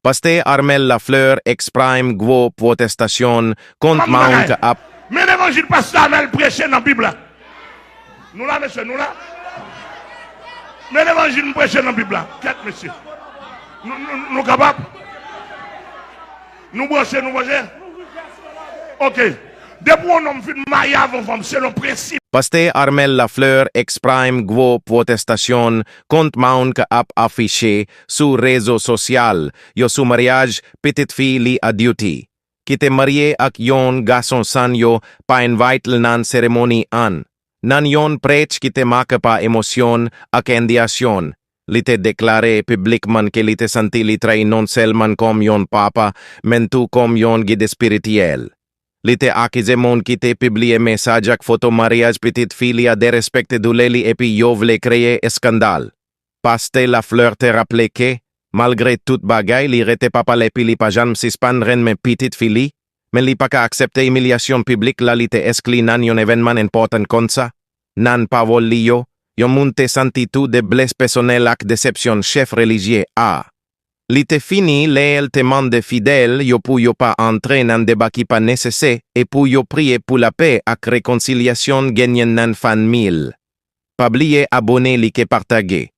Paste Armel Lafleur exprime gwo protestation contre manque à... Mais l'évangile pasteur Armel prêché dans la Bible. Nous là, monsieur, nous là. Mais l'évangile prêché dans la Bible. Quête, monsieur. Nous capables. Nous brancher, nous brancher. Ok. Depuis qu'on a fait mariage avant femme, c'est le principe. Paste Armel Lafleur exprime gwo protestation contre manque à affiché sur réseau social yo su mariage petite fille li a duty. Qui te marié ak yon garçon san yo pa invite nan cérémonie an. Nan yon prech qui te marque pa émotion ak indiation. Li te déclaré publiquement que li te senti li trai non seulement comme yon papa, men tout comme yon guide spirituel. Li te accusé mon qui te publié message ak photo mariage petite fille a dérespecté douleli et puis yo vle créer scandale. Paste Lafleur te rappelé que, malgré tout bagay, li rete papa le pili pa jam sispan ren men petite fille, men li pa ka accepte humiliation publique la li te eskli nan yon événement important kon sa, nan pa vol li yo, yon moun te santi tout de blesse personnel ak déception chef religieux a. Li te fini le el te mande fidèle yo pou yo pa entre nan débat qui pa nécessaire et pou yo prier pour la paix ak réconciliation genyen nan fan mil. Pabliye abonné li ke partage.